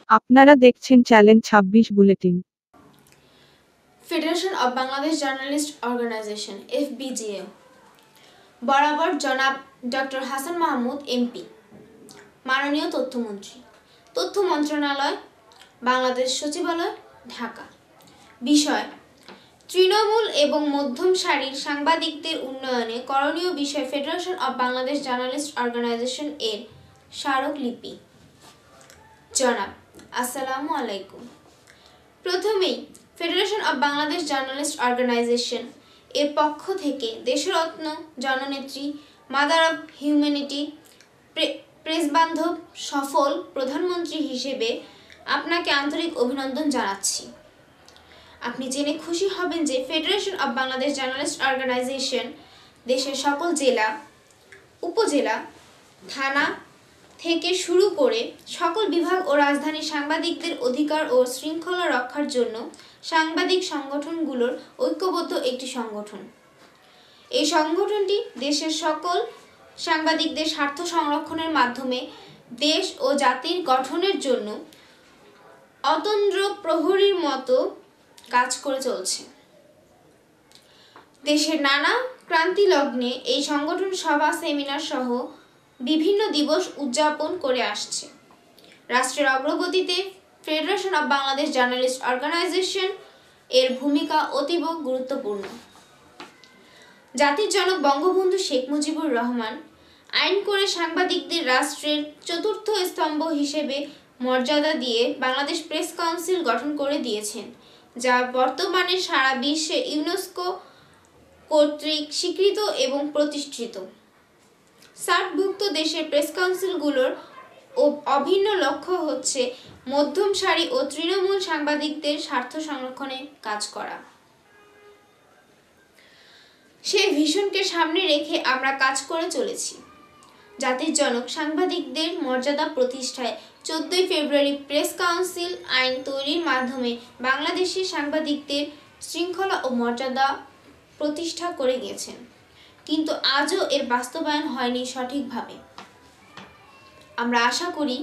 আপনারা দেখছেন challenge ২৬ bulletin. Federation of Bangladesh journalist organisation FBGA বরাবর জনাব ডক্টর হাসান মাহমুদ MP, মাননীয় তথ্যমন্ত্রী, তথ্য মন্ত্রণালয়, বাংলাদেশ সচিবালয়, ঢাকা। বিষয়: তৃণমূল এবং মধ্যম সারির সাংবাদিকদের উন্নয়নে করণীয় বিষয় federation of Bangladesh journalist organisation এর স্মারকলিপি। জনাব: আসসালামু আলাইকুম। প্রথমেই federation of Bangladesh journalist organisation এর পক্ষ থেকে দেশরত্ন জননেত্রী, মাদার অব হিউম্যানিটি, প্রেসবান্ধব, সফল প্রধানমন্ত্রী হিসেবে আপনাকে আন্তরিক অভিনন্দন জানাচ্ছি। আপনি জেনে খুশি হবেন যে federation of Bangladesh journalist organisation দেশের সকল জেলা, উপজেলা, থানা থেকে শুরু করে সকল বিভাগ ও রাজধানীর সাংবাদিকদের অধিকার ও শৃঙ্খলা রক্ষার জন্য সাংবাদিক সংগঠনগুলোর ঐক্যবদ্ধ একটি সংগঠন। এই সংগঠনটি দেশের সকল সাংবাদিকদের স্বার্থ সংরক্ষণের মাধ্যমে দেশ ও জাতির গঠনের জন্য অতন্দ্র প্রহরীর মতো কাজ করে চলছে। দেশের নানা ক্রান্তি লগ্নে এই সংগঠন সভা, সেমিনার সহ বিভিন্ন দিবস উদযাপন করে আসছে। রাষ্ট্রের অগ্রগতিতে federation of Bangladesh journalist organisation এর ভূমিকা অতীব গুরুত্বপূর্ণ। জাতির জনক বঙ্গবন্ধু শেখ মুজিবুর রহমান আইন করে সাংবাদিকদের রাষ্ট্রের চতুর্থ স্তম্ভ হিসেবে মর্যাদা দিয়ে বাংলাদেশ প্রেস কাউন্সিল গঠন করে দিয়েছেন, যা বর্তমানে সারা বিশ্বে ইউনেস্কো কর্তৃক স্বীকৃত এবং প্রতিষ্ঠিত। সার্কভুক্ত দেশের প্রেস কাউন্সিলগুলোর অভিন্ন লক্ষ্য হচ্ছে মধ্যম সারি ও তৃণমূল সাংবাদিকদের স্বার্থ সংরক্ষণে কাজ করা। সেই ভিশনকে সামনে রেখে আমরা কাজ করে চলেছি। জাতির জনক সাংবাদিকদের মর্যাদা প্রতিষ্ঠায় 14 ফেব্রুয়ারি প্রেস কাউন্সিল আইন তৈরির মাধ্যমে বাংলাদেশি সাংবাদিকদের শৃঙ্খলা ও মর্যাদা প্রতিষ্ঠা করে গিয়েছেন, কিন্তু আজও এর বাস্তবায়ন হয়নি সঠিকভাবে। আমরা আশা করি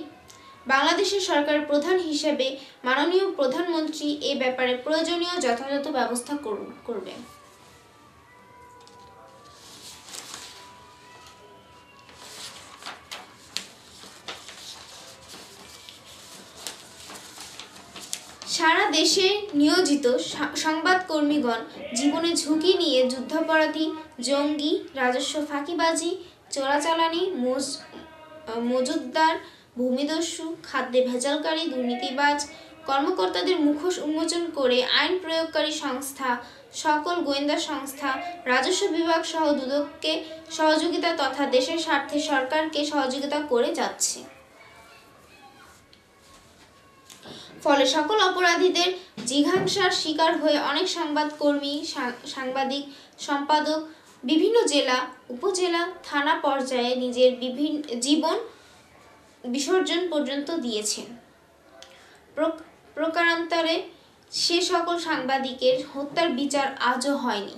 বাংলাদেশের সরকারের প্রধান হিসেবে মাননীয় প্রধানমন্ত্রী এ ব্যাপারে প্রয়োজনীয় যথাযথ ব্যবস্থা করবেন। সারা দেশে নিয়োজিত সংবাদকর্মীগণ জীবনে ঝুঁকি নিয়ে যুদ্ধাপরাধী, জঙ্গি, রাজস্ব ফাঁকিবাজি, চোরাচালানি, মজুতদার, ভূমিদস্যু, খাদ্যে ভেজালকারী, দুর্নীতিবাজ কর্মকর্তাদের মুখোশ উন্মোচন করে আইন প্রয়োগকারী সংস্থা, সকল গোয়েন্দা সংস্থা, রাজস্ব বিভাগ সহ দুদককে সহযোগিতা তথা দেশের স্বার্থে সরকারকে সহযোগিতা করে যাচ্ছে। ফলে সকল অপরাধীদের জিঘাংসার শিকার হয়ে অনেক সংবাদকর্মী, সাংবাদিক, সম্পাদক বিভিন্ন জেলা, উপজেলা, থানা পর্যায়ে নিজের জীবন বিসর্জন পর্যন্ত দিয়েছেন। প্রকারান্তরে সে সকল সাংবাদিকের হত্যার বিচার আজও হয়নি।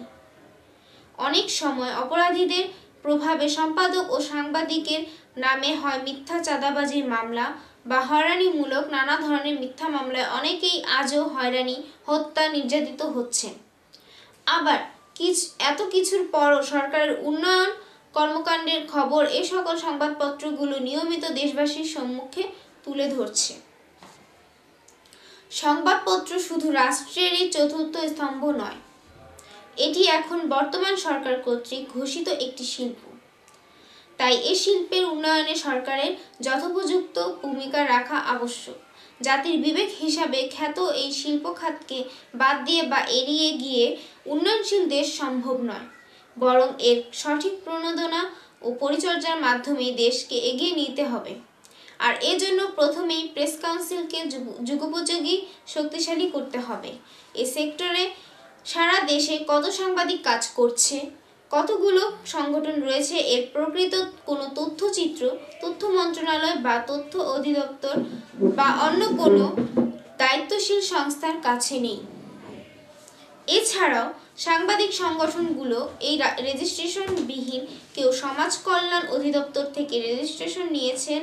অনেক সময় অপরাধীদের প্রভাবে সম্পাদক ও সাংবাদিকের নামে হয় মিথ্যা চাঁদাবাজির মামলা বা হয়রানিমূলক নানা ধরনের মিথ্যা মামলায় অনেকেই আজও হয়রানি, হত্যা, নির্যাতিত হচ্ছে। আবার এত কিছুর পরও সরকারের উন্নয়ন কর্মকাণ্ডের খবর এ সকল সংবাদপত্রগুলো নিয়মিত দেশবাসীর সম্মুখে তুলে ধরছে। সংবাদপত্র শুধু রাষ্ট্রেরই চতুর্থ স্তম্ভ নয়, এটি এখন বর্তমান সরকার কর্তৃক ঘোষিত একটি শিল্প। তাই এ শিল্পের উন্নয়নে সরকারের যথোপযুক্ত ভূমিকা রাখা আবশ্যক। জাতির বিবেক হিসাবে খ্যাত এই শিল্প খাতকে বাদ দিয়ে বা এড়িয়ে গিয়ে উন্নয়নশীল দেশ সম্ভব নয়, বরং এর সঠিক প্রণোদনা ও পরিচর্যার মাধ্যমে দেশকে এগিয়ে নিতে হবে। আর এজন্য প্রথমেই প্রেস কাউন্সিলকে যুগোপযোগী শক্তিশালী করতে হবে। এই সেক্টরে সারা দেশে কত সাংবাদিক কাজ করছে, কতগুলো সংগঠন রয়েছে, এর প্রকৃত কোনো তথ্যচিত্র তথ্য মন্ত্রণালয় বা তথ্য অধিদপ্তর বা অন্য কোনো দায়িত্বশীল সংস্থার কাছে নেই। এছাড়াও সাংবাদিক সংগঠনগুলো এই রেজিস্ট্রেশনবিহীন, কেউ সমাজ কল্যাণ অধিদপ্তর থেকে রেজিস্ট্রেশন নিয়েছেন,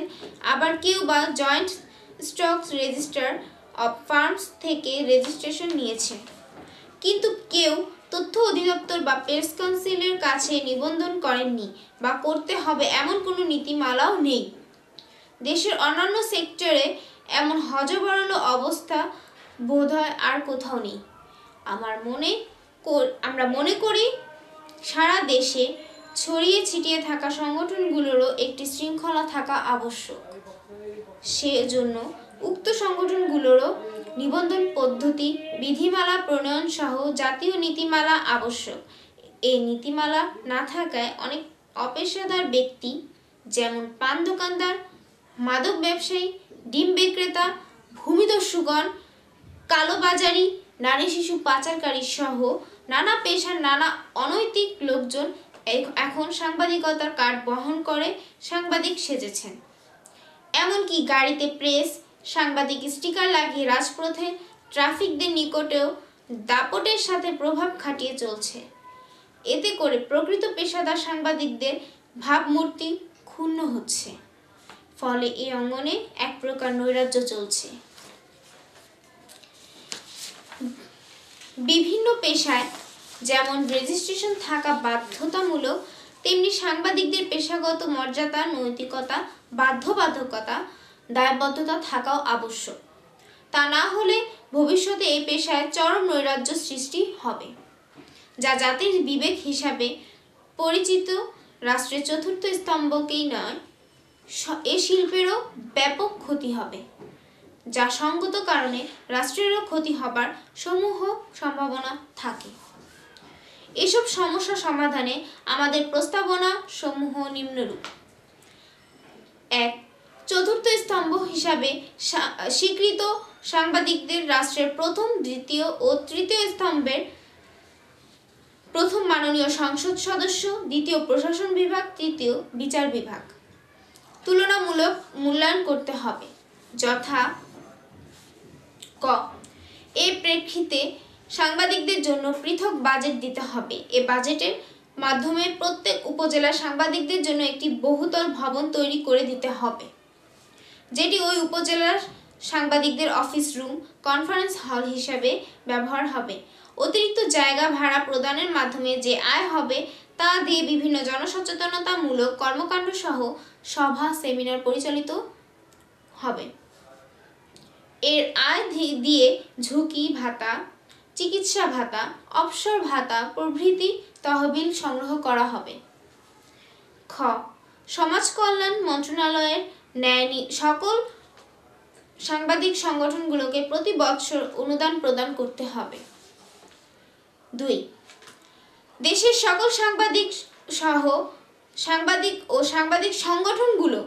আবার কেউ বা joint stock register of firms থেকে রেজিস্ট্রেশন নিয়েছে, কিন্তু কেউ তথ্য অধিদপ্তর বা প্রেস কাউন্সিলের কাছে নিবন্ধন করেননি বা করতে হবে এমন কোনো নীতিমালাও নেই। দেশের অন্যান্য সেক্টরে এমন হযবরল অবস্থা বোধহয় আর কোথাও নেই। আমরা মনে করি সারা দেশে ছড়িয়ে ছিটিয়ে থাকা সংগঠনগুলোরও একটি শৃঙ্খলা থাকা আবশ্যক। সেজন্য উক্ত সংগঠনগুলোরও নিবন্ধন পদ্ধতি, বিধিমালা প্রণয়ন সহ জাতীয় নীতিমালা আবশ্যক। এই নীতিমালা না থাকায় অনেক অপেশাদার ব্যক্তি, যেমন পান দোকানদার, মাদক ব্যবসায়ী, ডিম বিক্রেতা, ভূমিদস্যুগণ, কালোবাজারি, নারী শিশু পাচারকারী সহ নানা পেশার নানা অনৈতিক লোকজন এখন সাংবাদিকতার কার্ড বহন করে সাংবাদিক সেজেছেন। এমনকি গাড়িতে প্রেস সাংবাদিক স্টিকার লাগিয়ে রাজপথে ট্রাফিকদের নিকটেও দাপটের সাথে প্রভাব খাটিয়ে চলছে। এতে করে প্রকৃত পেশাদার সাংবাদিকদের ভাবমূর্তি ক্ষুণ্ণ হচ্ছে। ফলে এই অঙ্গনে এক প্রকার নৈরাজ্য চলছে। বিভিন্ন পেশায় যেমন রেজিস্ট্রেশন থাকা বাধ্যতামূলক, তেমনি সাংবাদিকদের পেশাগত মর্যাদা, নৈতিকতা, বাধ্যবাধকতা, দায়বদ্ধতা থাকাও আবশ্যক। তা না হলে ভবিষ্যতে এই পেশায় চরম নৈরাজ্য সৃষ্টি হবে, যা জাতির বিবেক হিসাবে পরিচিত রাষ্ট্রের চতুর্থ স্তম্ভকেই নয়, এ শিল্পেরও ব্যাপক ক্ষতি হবে, যা সঙ্গত কারণে রাষ্ট্রেরও ক্ষতি হবার সমূহ সম্ভাবনা থাকে। এসব সমস্যা সমাধানে আমাদের প্রস্তাবনা সমূহ নিম্নরূপ: 1. চতুর্থ স্তম্ভ হিসাবে স্বীকৃত সাংবাদিকদের রাষ্ট্রের প্রথম, দ্বিতীয় ও তৃতীয় স্তম্ভের প্রথম মাননীয় সংসদ সদস্য, দ্বিতীয় প্রশাসন বিভাগ, তৃতীয় বিচার বিভাগ তুলনামূলক মূল্যায়ন করতে হবে, যথা ক. এর প্রেক্ষিতে সাংবাদিকদের জন্য পৃথক বাজেট দিতে হবে। এ বাজেটের মাধ্যমে প্রত্যেক উপজেলার সাংবাদিকদের জন্য একটি বহুতল ভবন তৈরি করে দিতে হবে, যেটি ওই উপজেলার সাংবাদিকদের অফিস রুম, কনফারেন্স হল হিসাবে ব্যবহার হবে। অতিরিক্ত জায়গা ভাড়া প্রদানের মাধ্যমে যে আয় হবে তা দিয়ে বিভিন্ন জনসচেতনতামূলক কর্মকাণ্ড সহ সভা, সেমিনার পরিচালিত হবে। এর আয় দিয়ে ঝুঁকি ভাতা, চিকিৎসা ভাতা, অবসর ভাতা প্রভৃতি তহবিল সংগ্রহ করা হবে। খ. সমাজ কল্যাণ মন্ত্রণালয়ের ন্যায় সকল সাংবাদিক সংগঠনগুলোকে প্রতি বৎসর অনুদান প্রদান করতে হবে। 2. দেশের সকল সাংবাদিক ও সাংবাদিক সংগঠনগুলো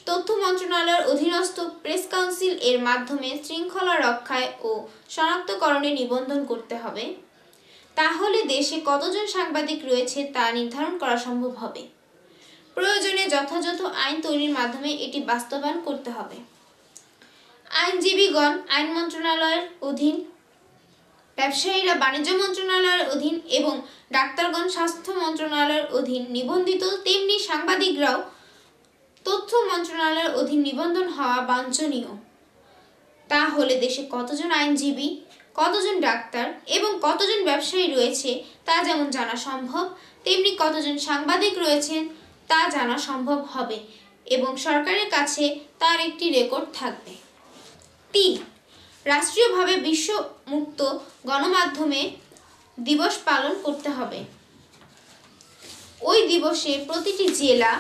তথ্য মন্ত্রণালয়ের অধীনস্থ প্রেস কাউন্সিল এর মাধ্যমে শৃঙ্খলা রক্ষায় ও শনাক্তকরণে নিবন্ধন করতে হবে। তাহলে দেশে কতজন সাংবাদিক রয়েছে তা নির্ধারণ করা সম্ভব হবে। প্রয়োজনে যথাযথ আইন তৈরির মাধ্যমে এটি বাস্তবায়ন করতে হবে। আইনজীবীগণ আইন মন্ত্রণালয়ের অধীন, ব্যবসায়ীরা বাণিজ্য মন্ত্রণালয়ের অধীন এবং ডাক্তারগণ স্বাস্থ্য মন্ত্রণালয়ের অধীন নিবন্ধিত, তেমনি সাংবাদিকরাও তথ্য মন্ত্রণালয়ের অধীন নিবন্ধন হওয়া বাঞ্ছনীয়। তাহলে দেশে কতজন আইনজীবী, কতজন ডাক্তার এবং কতজন ব্যবসায়ী রয়েছে তা যেমন জানা সম্ভব, তেমনি কতজন সাংবাদিক রয়েছেন তা জানা সম্ভব হবে এবং সরকারের কাছে তার একটি রেকর্ড থাকবে। 3. রাষ্ট্রীয়ভাবে বিশ্ব মুক্ত গণমাধ্যমে দিবস পালন করতে হবে। ওই দিবসে প্রতিটি জেলা,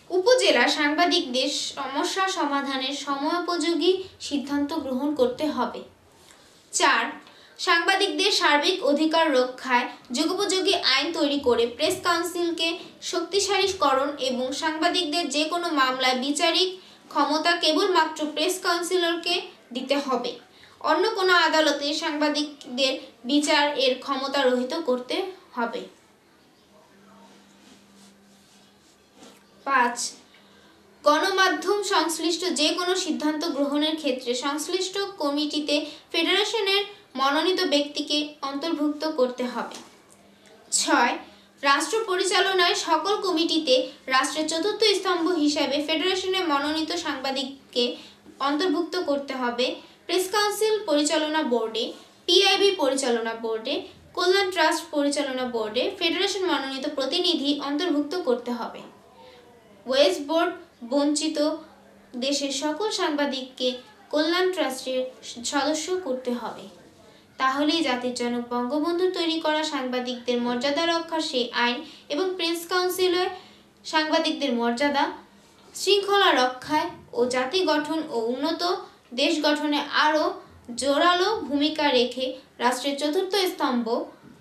উপজেলা সাংবাদিকদের সমস্যা সমাধানের সময়োপযোগী সিদ্ধান্ত গ্রহণ করতে হবে। 4. সাংবাদিকদের সার্বিক অধিকার রক্ষায় যুগোপযোগী আইন তৈরি করে প্রেস কাউন্সিলকে শক্তিশালীকরণ এবং সাংবাদিকদের যে কোনো মামলায় বিচারিক ক্ষমতা কেবলমাত্র প্রেস কাউন্সিলরকে দিতে হবে। অন্য কোনো আদালতে সাংবাদিকদের বিচার এর ক্ষমতা রহিত করতে হবে। 5. গণমাধ্যম সংশ্লিষ্ট যে কোনো সিদ্ধান্ত গ্রহণের ক্ষেত্রে সংশ্লিষ্ট কমিটিতে ফেডারেশনের মনোনীত ব্যক্তিকে অন্তর্ভুক্ত করতে হবে। 6. রাষ্ট্র পরিচালনায় সকল কমিটিতে রাষ্ট্রের চতুর্থ স্তম্ভ হিসাবে ফেডারেশনের মনোনীত সাংবাদিককে অন্তর্ভুক্ত করতে হবে। প্রেস কাউন্সিল পরিচালনা বোর্ডে, পিআইবি পরিচালনা বোর্ডে, কল্যাণ ট্রাস্ট পরিচালনা বোর্ডে ফেডারেশন মনোনীত প্রতিনিধি অন্তর্ভুক্ত করতে হবে। ওয়েজ বোর্ড বঞ্চিত দেশের সকল সাংবাদিককে কল্যাণ ট্রাস্টের সদস্য করতে হবে। তাহলেই জাতির জনক বঙ্গবন্ধুর তৈরি করা সাংবাদিকদের মর্যাদা রক্ষার সেই আইন এবং প্রেস কাউন্সিলে সাংবাদিকদের মর্যাদা, শৃঙ্খলা রক্ষায় ও জাতি গঠন ও উন্নত দেশ গঠনে আরও জোরালো ভূমিকা রেখে রাষ্ট্রের চতুর্থ স্তম্ভ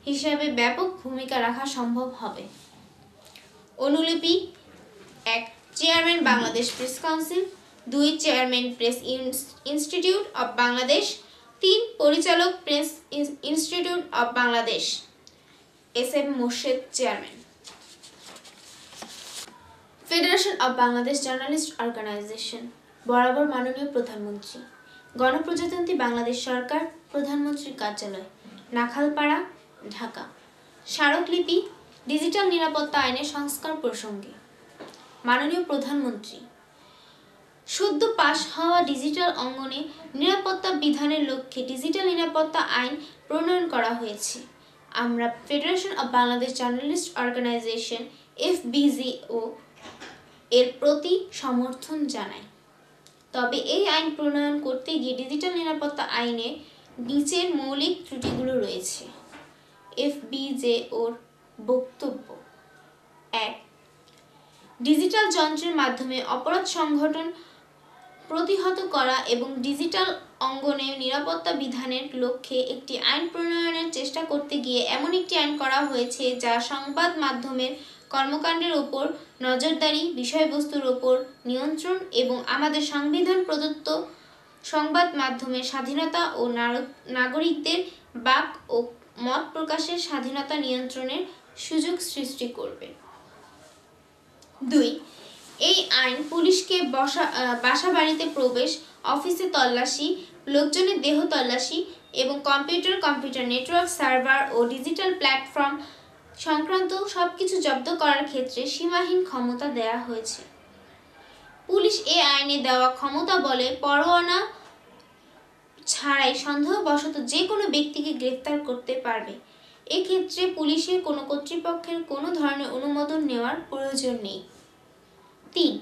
হিসাবে ব্যাপক ভূমিকা রাখা সম্ভব হবে। অনুলিপি: ১. Chairman Bangladesh press council. ২. Chairman press institute of Bangladesh. ৩. পরিচালক press institute of Bangladesh. S M Morshed, chairman. Federation of Bangladesh journalist organisation. বরাবর মাননীয় প্রধানমন্ত্রী, গণপ্রজাতন্ত্রী বাংলাদেশ সরকার, প্রধানমন্ত্রীর কার্যালয়, নাখালপাড়া, ঢাকা। স্মারকলিপি: ডিজিটাল নিরাপত্তা আইনের সংস্কার প্রসঙ্গে। মাননীয় প্রধানমন্ত্রী, সদ্য পাশ হওয়া ডিজিটাল অঙ্গনে নিরাপত্তা বিধানের লক্ষ্যে ডিজিটাল নিরাপত্তা আইন প্রণয়ন করা হয়েছে। আমরা federation of Bangladesh journalist organisation FBZO এর প্রতি সমর্থন জানাই। তবে এই আইন প্রণয়ন করতে গিয়ে ডিজিটাল নিরাপত্তা আইনে নিচের মৌলিক ত্রুটিগুলো রয়েছে। FBZOর বক্তব্য: ১. ডিজিটাল যন্ত্রের মাধ্যমে অপরাধ সংগঠন প্রতিহত করা এবং ডিজিটাল অঙ্গনে নিরাপত্তা বিধানের লক্ষ্যে একটি আইন প্রণয়নের চেষ্টা করতে গিয়ে এমন একটি আইন করা হয়েছে যা সংবাদ মাধ্যমের কর্মকাণ্ডের ওপর নজরদারি, বিষয়বস্তুর ওপর নিয়ন্ত্রণ এবং আমাদের সংবিধান প্রদত্ত সংবাদ মাধ্যমের স্বাধীনতা ও নাগরিকদের বাক ও মত প্রকাশের স্বাধীনতা নিয়ন্ত্রণের সুযোগ সৃষ্টি করবে। ২. এই আইন পুলিশকে বাসাবাড়িতে প্রবেশ, অফিসে তল্লাশি, লোকজনের দেহ তল্লাশি এবং কম্পিউটার নেটওয়ার্ক, সার্ভার ও ডিজিটাল প্ল্যাটফর্ম সংক্রান্ত সবকিছু জব্দ করার ক্ষেত্রে সীমাহীন ক্ষমতা দেয়া হয়েছে। পুলিশ এই আইনে দেওয়া ক্ষমতা বলে পরোয়ানা ছাড়াই সন্দেহবশত যে কোনো ব্যক্তিকে গ্রেফতার করতে পারবে। এক্ষেত্রে পুলিশের কোনো কর্তৃপক্ষের কোনো ধরনের অনুমোদন নেওয়ার প্রয়োজন নেই। ৩.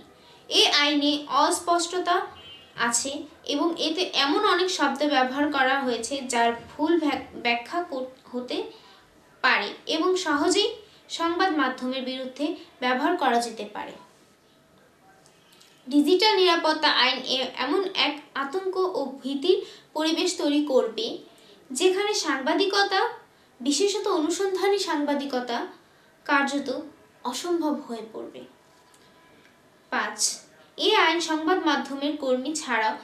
এই আইনে অস্পষ্টতা আছে এবং এতে এমন অনেক শব্দ ব্যবহার করা হয়েছে যার ভুল ব্যাখ্যা হতে পারে এবং সহজেই সংবাদ মাধ্যমের বিরুদ্ধে ব্যবহার করা যেতে পারে। ডিজিটাল নিরাপত্তা আইন এমন এক আতঙ্ক ও ভীতির পরিবেশ তৈরি করবে যেখানে সাংবাদিকতা, বিশেষত অনুসন্ধানী সাংবাদিকতা কার্যত অসম্ভব হয়ে পড়বে। ৫. এই আইন সংবাদ মাধ্যমের কর্মী ছাড়াও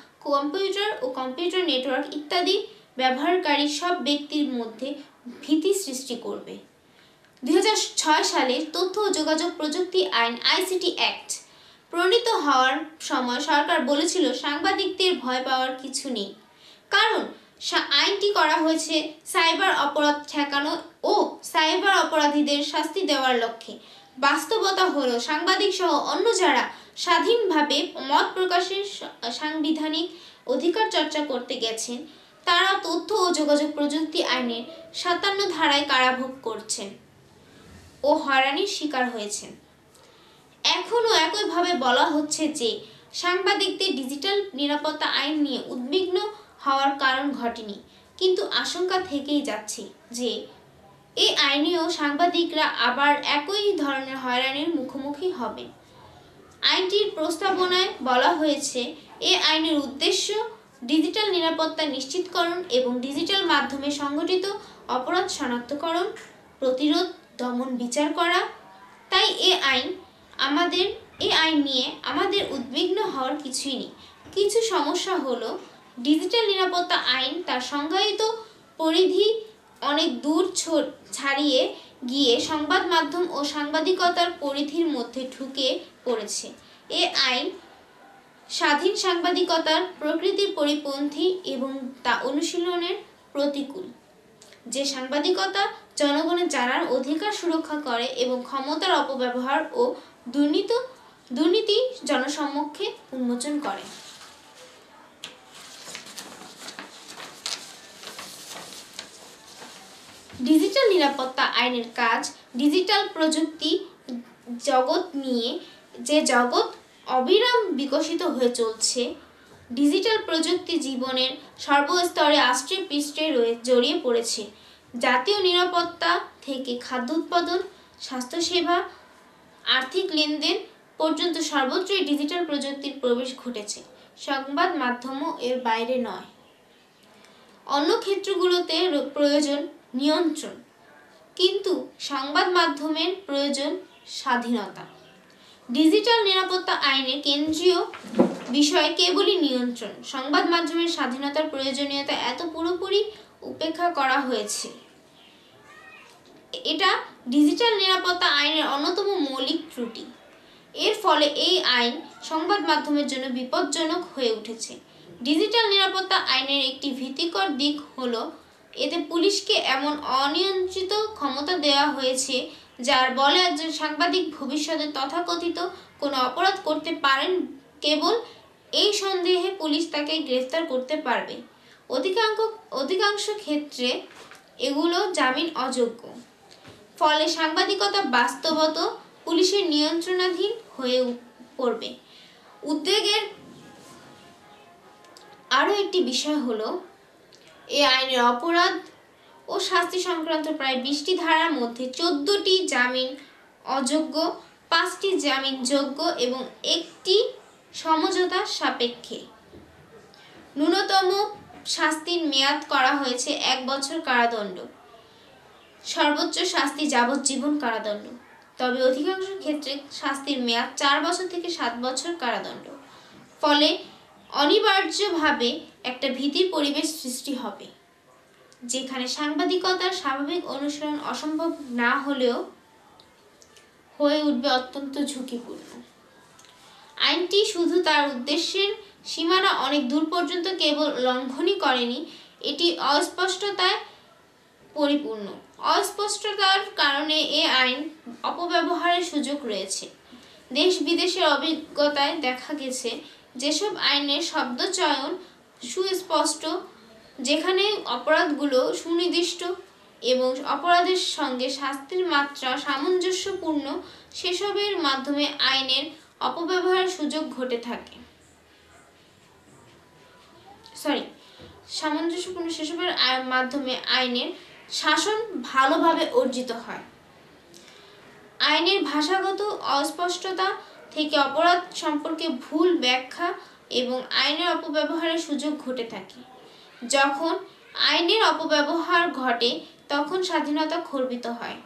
কম্পিউটার নেটওয়ার্ক ইত্যাদি ব্যবহারকারী সব ব্যক্তির মধ্যে ভীতি সৃষ্টি করবে। ২০০৬ সালে তথ্য ও যোগাযোগ প্রযুক্তি আইন ICT অ্যাক্ট প্রণীত হওয়ার সময় সরকার বলেছিল সাংবাদিকদের ভয় পাওয়ার কিছু নেই, কারণ আইনটি করা হয়েছে সাইবার অপরাধ ঠেকানো ও সাইবার অপরাধীদের শাস্তি দেওয়ার লক্ষ্যে। বাস্তবতা হলো সাংবাদিক সহ অন্য যারা স্বাধীনভাবে মত প্রকাশের সাংবিধানিক অধিকার চর্চা করতে গেছেন তারা তথ্য ও যোগাযোগ প্রযুক্তি আইনের ৫৭ ধারায় কারাভোগ করছেন ও হয়রানির শিকার হয়েছেন। এখনও একইভাবে বলা হচ্ছে যে সাংবাদিকদের ডিজিটাল নিরাপত্তা আইন নিয়ে উদ্বিগ্ন হওয়ার কারণ ঘটেনি, কিন্তু আশঙ্কা থেকেই যাচ্ছে যে এই আইনেও সাংবাদিকরা আবার একই ধরনের হয়রানির মুখোমুখি হবেন। আইনটির প্রস্তাবনায় বলা হয়েছে এই আইনের উদ্দেশ্য ডিজিটাল নিরাপত্তা নিশ্চিতকরণ এবং ডিজিটাল মাধ্যমে সংগঠিত অপরাধ শনাক্তকরণ, প্রতিরোধ, দমন, বিচার করা। তাই এই আইন নিয়ে আমাদের উদ্বিগ্ন হওয়ার কিছুই নেই। কিছু সমস্যা হলো ডিজিটাল নিরাপত্তা আইন তার সংজ্ঞায়িত পরিধি অনেক দূর ছাড়িয়ে গিয়ে সংবাদ মাধ্যম ও সাংবাদিকতার পরিধির মধ্যে ঢুকে পড়েছে। এ আইন স্বাধীন সাংবাদিকতার প্রকৃতির পরিপন্থী এবং তা অনুশীলনের প্রতিকূল। যে সাংবাদিকতা জনগণের জানার অধিকার সুরক্ষা করে এবং ক্ষমতার অপব্যবহার ও দুর্নীতি জনসমক্ষে উন্মোচন করে। ডিজিটাল নিরাপত্তা আইনের কাজ ডিজিটাল প্রযুক্তি জগৎ নিয়ে যে জগৎ অবিরাম বিকশিত হয়ে চলছে। ডিজিটাল প্রযুক্তি জীবনের সর্বস্তরে আষ্টে পৃষ্ঠে জড়িয়ে পড়েছে। জাতীয় নিরাপত্তা থেকে খাদ্য উৎপাদন, স্বাস্থ্যসেবা, আর্থিক লেনদেন পর্যন্ত সর্বত্রই ডিজিটাল প্রযুক্তির প্রবেশ ঘটেছে। সংবাদ মাধ্যমও এর বাইরে নয়। অন্য ক্ষেত্রগুলোতে প্রয়োজন নিয়ন্ত্রণ, কিন্তু সংবাদ মাধ্যমের প্রয়োজন স্বাধীনতা। ডিজিটাল নিরাপত্তা আইনের কেন্দ্রীয় বিষয় কেবলই নিয়ন্ত্রণ। সংবাদ মাধ্যমের স্বাধীনতার প্রয়োজনীয়তা এত পুরোপুরি উপেক্ষা করা হয়েছে। এটা ডিজিটাল নিরাপত্তা আইনের অন্যতম মৌলিক ত্রুটি। এর ফলে এই আইন সংবাদ মাধ্যমের জন্য বিপজ্জনক হয়ে উঠেছে। ডিজিটাল নিরাপত্তা আইনের একটি ভীতিকর দিক হলো এতে পুলিশকে এমন অনিয়ন্ত্রিত ক্ষমতা দেওয়া হয়েছে যার বলে একজন সাংবাদিক ভবিষ্যতে তথাকথিত কোনো অপরাধ করতে পারেন কেবল এই সন্দেহে পুলিশ তাকে গ্রেফতার করতে পারবে। অধিকাংশ ক্ষেত্রে এগুলো জামিন অযোগ্য। ফলে সাংবাদিকতা বাস্তবত পুলিশের নিয়ন্ত্রণাধীন হয়ে পড়বে। উদ্বেগের আরও একটি বিষয় হলো এই আইনের অপরাধ ও শাস্তি সংক্রান্ত প্রায় 20টি ধারার মধ্যে 14টি জামিন অযোগ্য, 5টি জামিনযোগ্য এবং 1টি সমঝোতা সাপেক্ষে। ন্যূনতম শাস্তির মেয়াদ করা হয়েছে 1 বছর কারাদণ্ড, সর্বোচ্চ শাস্তি যাবজ্জীবন কারাদণ্ড। তবে অধিকাংশ ক্ষেত্রে শাস্তির মেয়াদ 4 বছর থেকে 7 বছর কারাদণ্ড। ফলে অনিবার্যভাবে একটা ভীতির পরিবেশ সৃষ্টি হবে, যেখানে সাংবাদিকতার স্বাভাবিক অনুসরণ অসম্ভব না হলেও হয়ে উঠবে অত্যন্ত ঝুঁকিপূর্ণ। আইনটি শুধু তার উদ্দেশ্যের সীমানা অনেক দূর পর্যন্ত কেবল লঙ্ঘনই করেনি, এটি অস্পষ্টতায় পরিপূর্ণ। অস্পষ্টতার কারণে এ আইন অপব্যবহারের সুযোগ রয়েছে। দেশ বিদেশের অভিজ্ঞতায় দেখা গেছে যেসব আইনের শব্দচয়ন সুস্পষ্ট, যেখানে অপরাধগুলো সুনির্দিষ্ট এবং অপরাধের সঙ্গে শাস্তির মাত্রা সামঞ্জস্যপূর্ণ, সেসবের মাধ্যমে আইনের অপব্যবহারের সুযোগ ঘটে থাকে। সেসবের মাধ্যমে আইনের শাসন ভালোভাবে অর্জিত হয়। আইনের ভাষাগত অস্পষ্টতা থেকে অপরাধ সম্পর্কে ভুল ব্যাখ্যা এবং আইনের অপব্যবহারের সুযোগ ঘটে থাকে। যখন আইনের অপব্যবহার ঘটে তখন স্বাধীনতা খর্বিত হয়।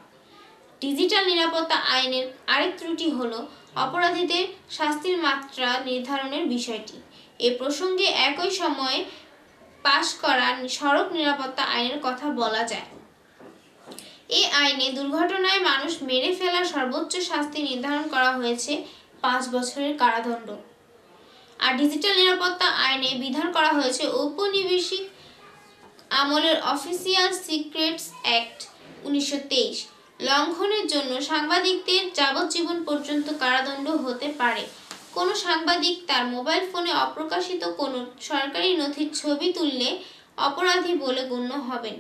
ডিজিটাল নিরাপত্তা আইনের আরেক ত্রুটি হলো অপরাধীদের শাস্তির মাত্রা নির্ধারণের বিষয়টি। এ প্রসঙ্গে একই সময়ে পাশ করা সড়ক নিরাপত্তা আইনের কথা বলা যায়। এই আইনে দুর্ঘটনায় মানুষ মেরে ফেলার সর্বোচ্চ শাস্তি নির্ধারণ করা হয়েছে 5 বছরের কারাদণ্ড। আর ডিজিটাল নিরাপত্তা আইনে বিধান করা হয়েছে ঔপনিবেশিক আমলের অফিসিয়াল সিক্রেটস অ্যাক্ট 1923 লঙ্ঘনের জন্য সাংবাদিকদের যাবজ্জীবন পর্যন্ত কারাদণ্ড হতে পারে। কোনো সাংবাদিক তার মোবাইল ফোনে অপ্রকাশিত কোনো সরকারি নথির ছবি তুললে অপরাধী বলে গণ্য হবেন,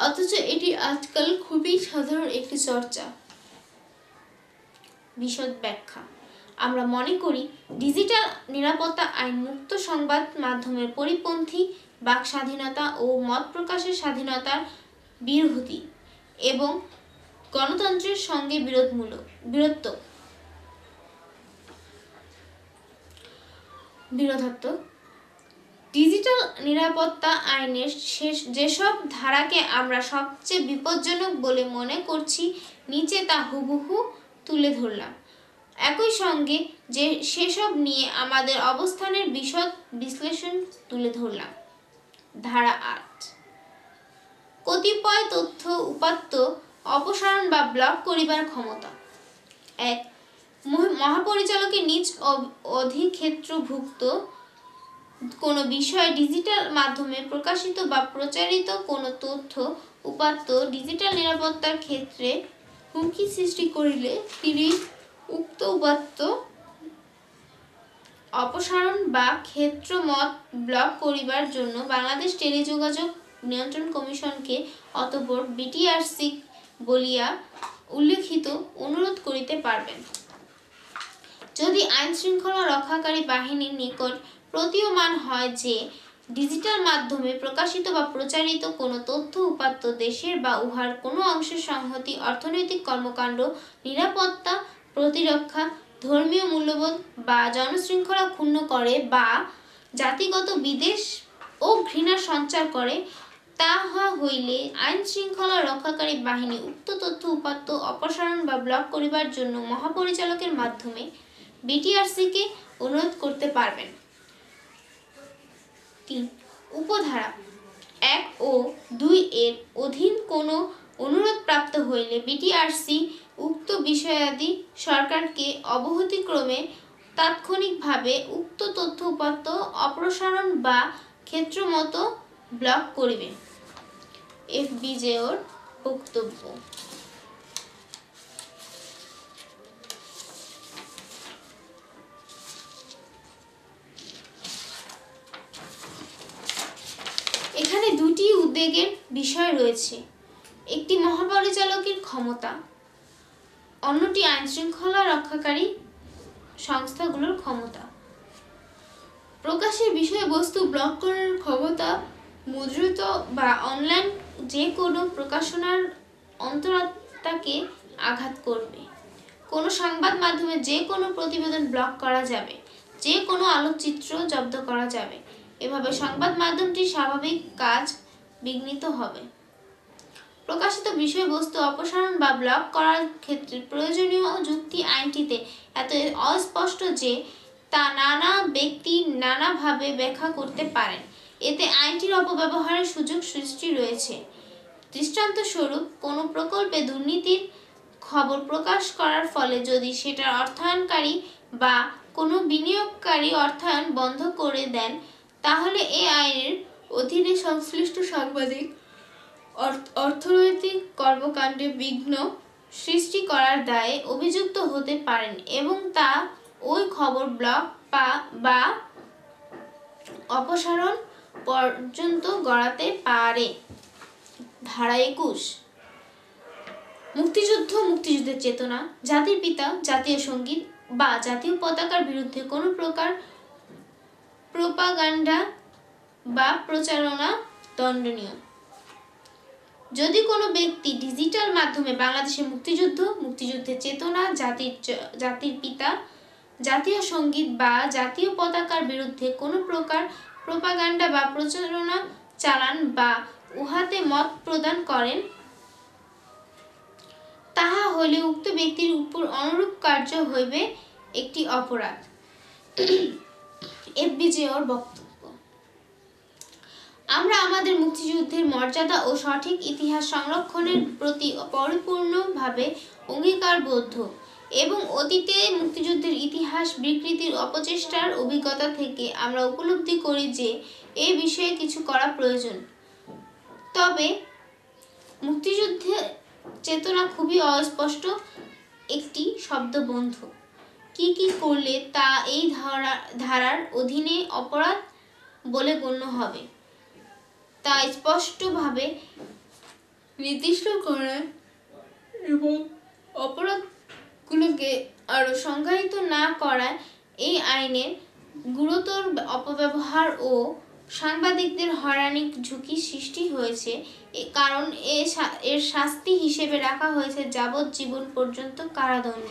অথচ এটি আজকাল খুবই সাধারণ একটি চর্চা। বিশদ ব্যাখ্যা: আমরা মনে করি ডিজিটাল নিরাপত্তা আইন মুক্ত সংবাদ মাধ্যমের পরিপন্থী, বাক স্বাধীনতা ও মত প্রকাশের স্বাধীনতার বিরোধী এবং গণতন্ত্রের সঙ্গে বিরোধাত্মক। ডিজিটাল নিরাপত্তা আইনের যেসব ধারাকে আমরা সবচেয়ে বিপজ্জনক বলে মনে করছি নিচে তা হুবহু তুলে ধরলাম। একই সঙ্গে সেসব নিয়ে আমাদের অবস্থানের বিশদ বিশ্লেষণ তুলে ধরলাম। ধারা 8, কতিপয় তথ্য উপাত্ত অপসারণ বা ব্লক করিবার ক্ষমতা। 1. মহাপরিচালকের নিজ অধিক্ষেত্রভুক্ত কোনো বিষয়ে ডিজিটাল মাধ্যমে প্রকাশিত বা প্রচারিত কোনো তথ্য উপাত্ত ডিজিটাল নিরাপত্তার ক্ষেত্রে হুমকি সৃষ্টি করিলে তিনি উক্ত উপাত্ত অপসারণ বা ক্ষেত্রমত ব্লক করিবার জন্য বাংলাদেশ টেলিযোগাযোগ নিয়ন্ত্রণ কমিশনকে অতঃপর বিটিআরসি বলিয়া উল্লেখিত অনুরোধ করিতে পারবেন। যদি আইন শৃঙ্খলা রক্ষাকারী বাহিনীর নিকট প্রতীয়মান হয় যে ডিজিটাল মাধ্যমে প্রকাশিত বা প্রচারিত কোনো তথ্য উপাত্ত দেশের বা উহার কোনো অংশের সংহতি, অর্থনৈতিক কর্মকাণ্ড, নিরাপত্তা, প্রতিরক্ষা, ধর্মীয় মূল্যবোধ বা জনশৃঙ্খলা ক্ষুণ্ণ করে বা জাতিগত বিদ্বেষ ও ঘৃণা সঞ্চার করে, তাহা হইলে আইন শৃঙ্খলা রক্ষাকারী বাহিনী উক্ত তথ্য উপাত্ত অপসারণ বা ব্লক করিবার জন্য মহাপরিচালকের মাধ্যমে বিটিআরসিকে অনুরোধ করতে পারবেন। ৩. উপধারা ১ ও ২ এর অধীন কোনো অনুরোধ প্রাপ্ত হইলে বিটিআরসি উক্ত বিষয়াদি সরকারকে অবহিতক্রমে তাৎক্ষণিকভাবে উক্ত তথ্য উপাত্ত অপসারণ বা ক্ষেত্রমত ব্লক করিবে। এফবিজেওর বক্তব্য। এখানে দুটি উদ্বেগের বিষয় রয়েছে, একটি মহাপরিচালকের ক্ষমতা, অন্যটি আইন শৃঙ্খলা রক্ষাকারী সংস্থাগুলোর ক্ষমতা। প্রকাশের বিষয়বস্তু ব্লক করার ক্ষমতা মুদ্রিত বা অনলাইন যে কোনো প্রকাশনার অন্তরাত্মাকে আঘাত করবে। কোনো সংবাদ মাধ্যমে যে কোনো প্রতিবেদন ব্লক করা যাবে, যে কোনো আলোকচিত্র জব্দ করা যাবে। এভাবে সংবাদ মাধ্যমটির স্বাভাবিক কাজ বিঘ্নিত হবে। প্রকাশিত বিষয়বস্তু অপসারণ বা ব্লক করার ক্ষেত্রে প্রয়োজনীয় যুক্তি আইনটিতে এত অস্পষ্ট যে তা নানা ব্যক্তি নানাভাবে ব্যাখ্যা করতে পারেন। এতে আইনটির অপব্যবহারের সুযোগ সৃষ্টি রয়েছে। দৃষ্টান্তস্বরূপ, কোনো প্রকল্পে দুর্নীতির খবর প্রকাশ করার ফলে যদি সেটার অর্থায়নকারী বা কোনো বিনিয়োগকারী অর্থায়ন বন্ধ করে দেন, তাহলে এই আইনের অধীনে সংশ্লিষ্ট সাংবাদিক অর্থনৈতিক কর্মকাণ্ডে বিঘ্ন সৃষ্টি করার দায়ে অভিযুক্ত হতে পারেন এবং তা ওই খবর ব্লক বা অপসারণ পর্যন্ত গড়াতে পারে। ধারা ২১। মুক্তিযুদ্ধ, মুক্তিযুদ্ধের চেতনা, জাতির পিতা, জাতীয় সঙ্গীত বা জাতীয় পতাকার বিরুদ্ধে কোনো প্রকার প্রোপাগান্ডা বা প্রচারণা দণ্ডনীয়। যদি কোনো ব্যক্তি ডিজিটাল মাধ্যমে বাংলাদেশের মুক্তিযুদ্ধ, মুক্তিযুদ্ধের চেতনা, জাতির পিতা, জাতীয় সঙ্গীত বা জাতীয় পতাকার বিরুদ্ধে কোনো প্রকার প্রোপাগান্ডা বা প্রচারণা চালান বা উহাতে মত প্রদান করেন, তাহা হইলে উক্ত ব্যক্তির উপর অনুরূপ কার্য হইবে একটি অপরাধ। এফবিজেওর বক্তব্য। আমরা আমাদের মুক্তিযুদ্ধের মর্যাদা ও সঠিক ইতিহাস সংরক্ষণের প্রতি পরিপূর্ণভাবে অঙ্গীকারবদ্ধ এবং অতীতে মুক্তিযুদ্ধের ইতিহাস বিকৃতির অপচেষ্টার অভিজ্ঞতা থেকে আমরা উপলব্ধি করি যে এ বিষয়ে কিছু করা প্রয়োজন। তবে মুক্তিযুদ্ধের চেতনা খুবই অস্পষ্ট একটি শব্দবন্ধ। কি কি করলে তা এই ধারার অধীনে অপরাধ বলে গণ্য হবে তা স্পষ্টভাবে নির্দিষ্ট করায় এবং অপরাধগুলোকে আরও সংজ্ঞায়িত না করায় এই আইনের গুরুতর অপব্যবহার ও সাংবাদিকদের হয়রানির ঝুঁকি সৃষ্টি হয়েছে। কারণ এর শাস্তি হিসেবে রাখা হয়েছে যাবজ্জীবন পর্যন্ত কারাদণ্ড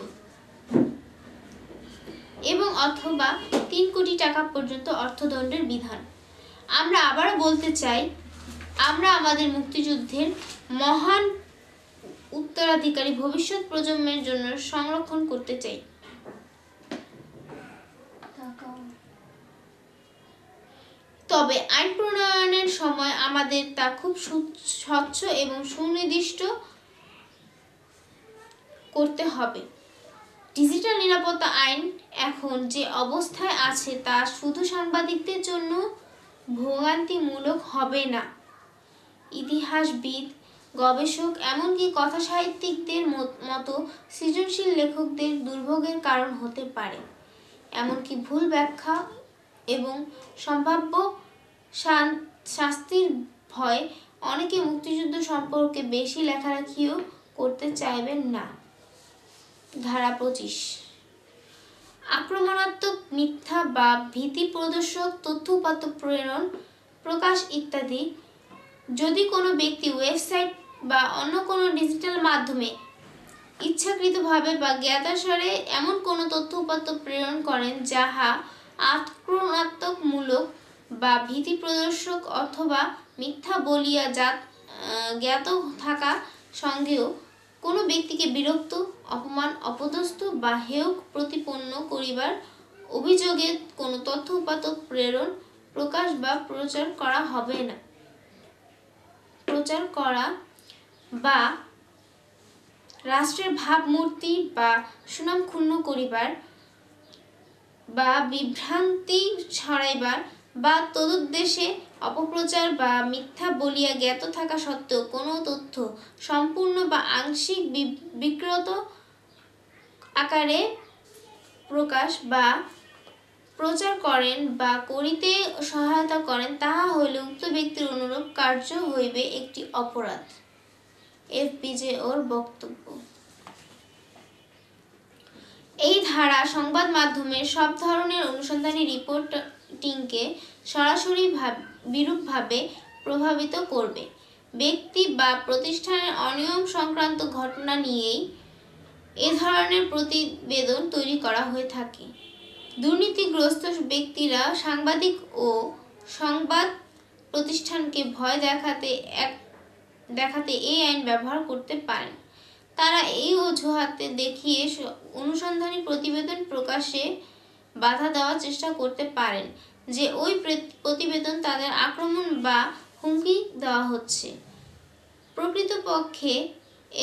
এবং অথবা ৩ কোটি টাকা পর্যন্ত অর্থদণ্ডের বিধান। আমরা আবারও বলতে চাই, আমরা আমাদের মুক্তিযুদ্ধের মহান উত্তরাধিকারী ভবিষ্যৎ প্রজন্মের জন্য সংরক্ষণ করতে চাই। তবে আইন প্রণয়নের সময় আমাদের তা খুব স্বচ্ছ এবং সুনির্দিষ্ট করতে হবে। ডিজিটাল নিরাপত্তা আইন এখন যে অবস্থায় আছে তা শুধু সাংবাদিকদের জন্য ভোগান্তিমূলক হবে না। ইতিহাসবিদ, গবেষক এমনকি কথা সাহিত্যিকদের মতো সৃজনশীল লেখকদের দুর্ভোগের কারণ হতে পারে। এমনকি ভুল ব্যাখ্যা এবং সম্ভাব্য শাস্তির ভয়ে অনেকে মুক্তিযুদ্ধ সম্পর্কে বেশি লেখালেখিও করতে চাইবেন না। ধারা 25, আক্রমণাত্মক, মিথ্যা বা ভীতি প্রদর্শক তথ্য উপাত্ত প্রেরণ, প্রকাশ ইত্যাদি। যদি কোনো ব্যক্তি ওয়েবসাইট বা অন্য কোনো ডিজিটাল মাধ্যমে ইচ্ছাকৃতভাবে বা জ্ঞাতসারে এমন কোনো তথ্য উপাত্ত প্রেরণ করেন যাহা আক্রমণাত্মকমূলক বা ভীতি প্রদর্শক অথবা মিথ্যা বলিয়া জ্ঞাত থাকা সঙ্গেও কোনো ব্যক্তিকে বিরক্ত, অপমান, অপদস্থ বা হেয় প্রতিপন্ন করিবার অভিযোগে কোনো তথ্য উপাত্ত প্রেরণ, প্রকাশ বা প্রচার করা হবে না। প্রচার করা বা রাষ্ট্রের ভাবমূর্তি বা সুনাম ক্ষুণ্ণ করিবার বা বিভ্রান্তি ছড়াইবার বা তদুদ্দেশ্যে অপপ্রচার বা মিথ্যা বলিয়া জ্ঞাত থাকা সত্ত্বেও কোনো তথ্য সম্পূর্ণ বা আংশিক বিকৃত আকারে প্রকাশ বা প্রচার করেন বা করিতে সহায়তা করেন, তাহা হইলে উক্ত ব্যক্তির অনুরূপ কার্য হইবে একটি অপরাধ। FBJOর বক্তব্য। এই ধারা সংবাদ মাধ্যমের সব ধরনের অনুসন্ধানী রিপোর্টিংকে সরাসরি বিরূপভাবে প্রভাবিত করবে। ব্যক্তি বা প্রতিষ্ঠানের অনিয়ম সংক্রান্ত ঘটনা নিয়েই এ ধরনের প্রতিবেদন তৈরি করা হয়ে থাকে। দুর্নীতিগ্রস্ত ব্যক্তিরা সাংবাদিক ও সংবাদ প্রতিষ্ঠানকে ভয় দেখাতে এই আইন ব্যবহার করতে পারেন। তারা এই অজুহাতে দেখিয়ে অনুসন্ধানী প্রতিবেদন প্রকাশে বাধা দেওয়ার চেষ্টা করতে পারেন যে ওই প্রতিবেদন তাদের আক্রমণ বা হুমকি দেওয়া হচ্ছে। প্রকৃতপক্ষে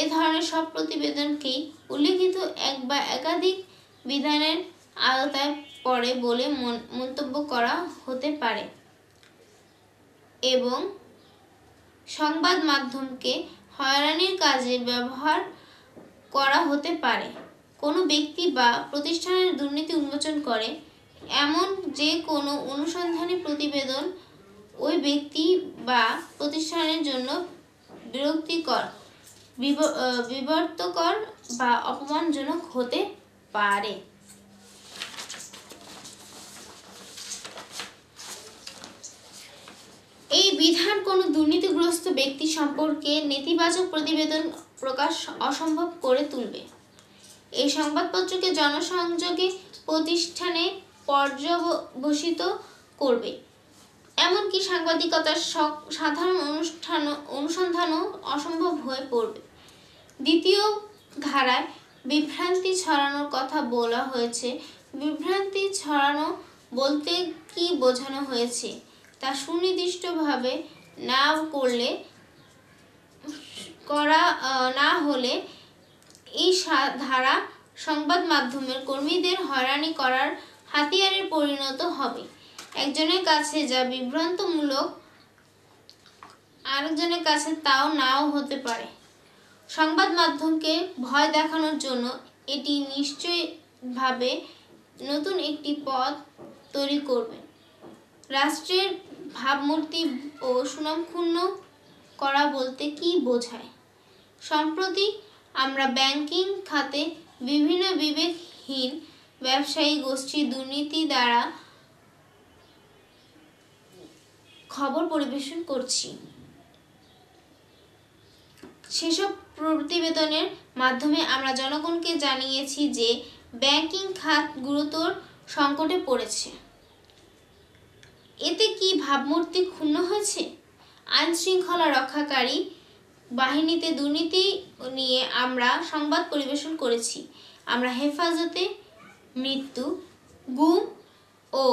এ ধরনের সব প্রতিবেদনকেই উল্লিখিত এক বা একাধিক বিধানের আওতায় পড়ে বলে মন্তব্য করা হতে পারে এবং সংবাদ মাধ্যমকে হয়রানির কাজে ব্যবহার করা হতে পারে। কোনো ব্যক্তি বা প্রতিষ্ঠানের দুর্নীতি উন্মোচন করে এমন যে কোনো অনুসন্ধানী প্রতিবেদন ওই ব্যক্তি বা প্রতিষ্ঠানের জন্য বিরক্তিকর, বিবর্তকর বা অপমানজনক হতে পারে। এই বিধান কোনো দুর্নীতিগ্রস্ত ব্যক্তি সম্পর্কে নেতিবাচক প্রতিবেদন প্রকাশ অসম্ভব করে তুলবে। এই সংবাদপত্রকে জনসংযোগী প্রতিষ্ঠানে পর্যবসিত করবে, এমনকি সাংবাদিকতার সাধারণ অনুসন্ধানও অসম্ভব হয়ে পড়বে। দ্বিতীয় ধারায় বিভ্রান্তি ছড়ানোর কথা বলা হয়েছে। বিভ্রান্তি ছড়ানো বলতে কি বোঝানো হয়েছে তা সুনির্দিষ্টভাবে না হলে এই ধারা সংবাদ মাধ্যমের কর্মীদের হয়রানি করার হাতিয়ারে পরিণত হবে। একজনের কাছে যা বিভ্রান্তমূলক আরেকজনের কাছে তাও নাও হতে পারে। সংবাদ মাধ্যমকে ভয় দেখানোর জন্য এটি নিশ্চয়ভাবে নতুন একটি পথ তৈরি করবে। রাষ্ট্রের ভাবমূর্তি ও সুনাম ক্ষুণ্ণ করা বলতে কি বোঝায়? সম্প্রতি আমরা ব্যাংকিং খাতে বিভিন্ন বিবেকহীন ব্যবসায়ী গোষ্ঠীর দুর্নীতি দ্বারা খবর পরিবেশন করছি। সেসব প্রতিবেদনের মাধ্যমে আমরা জনগণকে জানিয়েছি যে ব্যাংকিং খাত গুরুতর সংকটে পড়েছে। এতে কি ভাবমূর্তি ক্ষুণ্ণ হয়েছে? আইন শৃঙ্খলা রক্ষাকারী বাহিনীতে দুর্নীতি নিয়ে আমরা সংবাদ পরিবেশন করেছি। আমরা হেফাজতে, মৃত্যু, গুম ও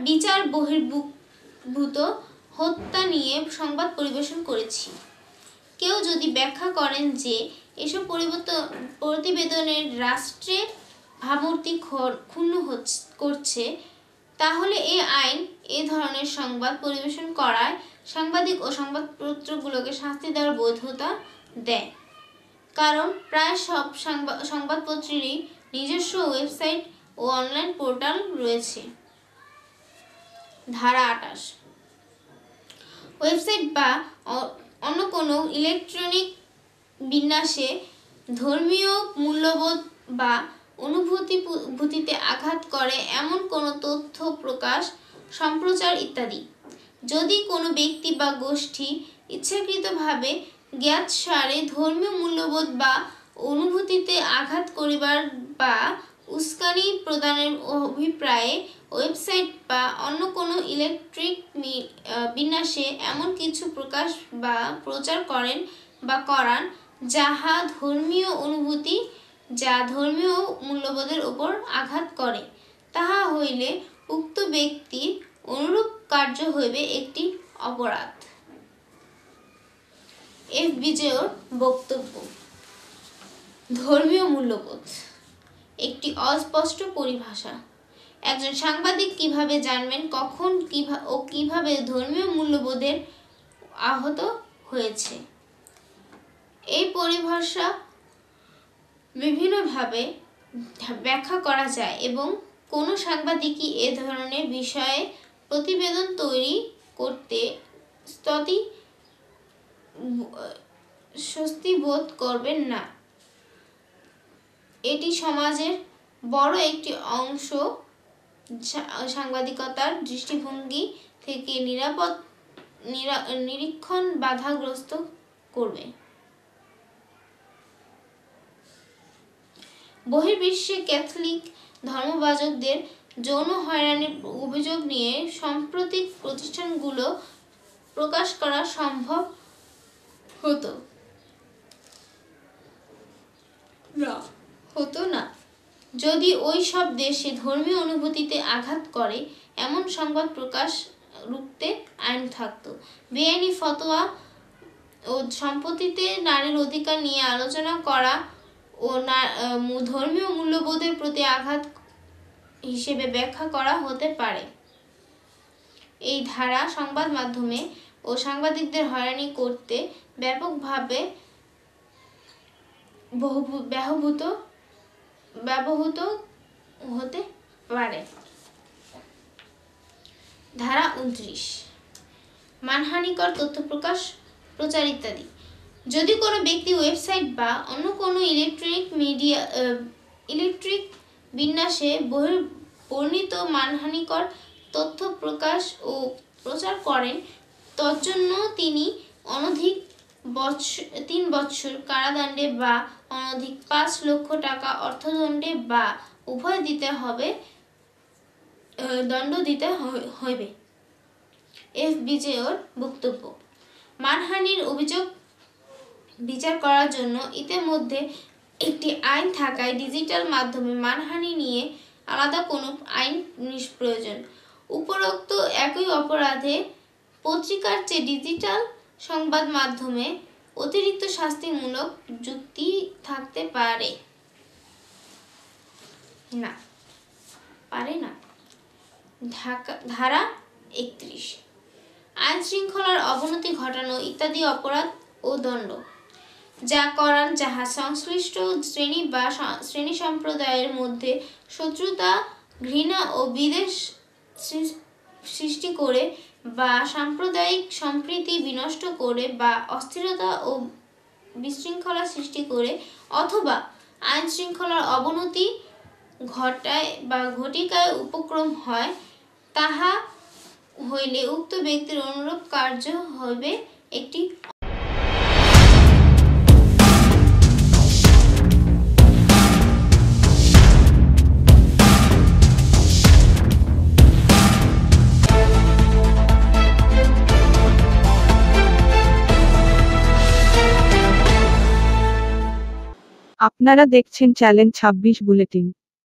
বিচার বহির্ভূত হত্যা নিয়ে সংবাদ পরিবেশন করেছি। কেউ যদি ব্যাখ্যা করেন যে এসব প্রতিবেদনের রাষ্ট্রের ভাবমূর্তি ক্ষুণ্ণ করছে, তাহলে এই আইন এ ধরনের সংবাদ পরিবেশন করায় সাংবাদিক ও সংবাদপত্রগুলোকে শাস্তি দেওয়ার বৈধতা দেয়, কারণ প্রায় সব সংবাদপত্রেরই নিজস্ব ওয়েবসাইট ও অনলাইন পোর্টাল রয়েছে। ধারা 28, ওয়েবসাইট বা অন্য কোনো ইলেকট্রনিক বিন্যাসে ধর্মীয় মূল্যবোধ বা অনুভূতিতে আঘাত করে এমন কোনো তথ্য প্রকাশ, সম্প্রচার ইত্যাদি। যদি কোনো ব্যক্তি বা গোষ্ঠী ইচ্ছাকৃতভাবে জ্ঞাতসারে ধর্মীয় মূল্যবোধ বা অনুভূতিতে আঘাত করিবার বা উস্কানি প্রদানের অভিপ্রায়ে ওয়েবসাইট বা অন্য কোনো ইলেকট্রিক বিন্যাসে এমন কিছু প্রকাশ বা প্রচার করেন বা করান যাহা ধর্মীয় অনুভূতি যা ধর্মীয় মূল্যবোধের উপর আঘাত করে, তাহা হইলে উক্ত ব্যক্তির অনুরূপ কার্য হইবে একটি অপরাধ। এফ বিজয়র বক্তব্য। ধর্মীয় মূল্যবোধ একটি অস্পষ্ট পরিভাষা। একজন সাংবাদিক কিভাবে জানবেন কখন ও কিভাবে ধর্মীয় মূল্যবোধের আহত হয়েছে? এই পরিভাষা বিভিন্নভাবে ব্যাখ্যা করা যায় এবং কোনো সাংবাদিকই এ ধরনের বিষয়ে প্রতিবেদন তৈরি করতে স্বস্তি বোধ করবেন না। এটি সমাজের বড় একটি অংশ সাংবাদিকতার দৃষ্টিভঙ্গি থেকে নিরীক্ষণ বাধাগ্রস্ত করবে। বহির্বিশ্বে ক্যাথলিক ধর্মযাজকদের যৌন হয়রানির অভিযোগ নিয়ে সাম্প্রতিক প্রতিষ্ঠানগুলো প্রকাশ করা সম্ভব হতো না যদি ওই সব দেশে ধর্মীয় অনুভূতিতে আঘাত করে এমন সংবাদ প্রকাশ রুখতে আইন থাকতো। বেআইনি ফতোয়া ও সম্পত্তিতে নারীর অধিকার নিয়ে আলোচনা করা ও ধর্মীয় মূল্যবোধের প্রতি আঘাত হিসেবে ব্যাখ্যা করা হতে পারে। এই ধারা সংবাদ মাধ্যমে ও সাংবাদিকদের হয়রানি করতে ব্যাপকভাবে ব্যবহৃত হতে পারে। ধারা 29, মানহানিকর তথ্য প্রকাশ, প্রচার ইত্যাদি। যদি কোনো ব্যক্তি ওয়েবসাইট বা অন্য কোনো ইলেকট্রিক বিন্যাসে বর্ণিত মানহানিকর তথ্য প্রকাশ ও প্রচার করেন, তজ্জন্য তিনি অনধিক 3 বৎসর কারাদণ্ডে বা অনধিক 5 লক্ষ টাকা অর্থদণ্ডে বা উভয় দণ্ড দিতে হইবে। এফ বিজয়র বক্তব্য। মানহানির অভিযোগ বিচার করার জন্য ইতিমধ্যে একটি আইন থাকায় ডিজিটাল মাধ্যমে মানহানি নিয়ে আলাদা কোনো আইন নিষ্প্রয়োজন। উপরোক্ত একই অপরাধে পত্রিকার চেয়ে ডিজিটাল সংবাদ মাধ্যমে অতিরিক্ত শাস্তিমূলক যুক্তি থাকতে পারে না। ধারা 31, আইন শৃঙ্খলার অবনতি ঘটানো ইত্যাদি অপরাধ ও দণ্ড। যা করান যাহা সংশ্লিষ্ট শ্রেণী বা শ্রেণী সম্প্রদায়ের মধ্যে শত্রুতা, ঘৃণা ও বিদ্বেষ সৃষ্টি করে বা সাম্প্রদায়িক সম্প্রীতি বিনষ্ট করে বা অস্থিরতা ও বিশৃঙ্খলা সৃষ্টি করে অথবা আইন শৃঙ্খলার অবনতি ঘটায় বা ঘটিকায় উপক্রম হয়, তাহা হইলে উক্ত ব্যক্তির অনুরূপ কার্য হইবে একটি আপনারা দেখছেন চ্যালেঞ্জ 26 বুলেটিন।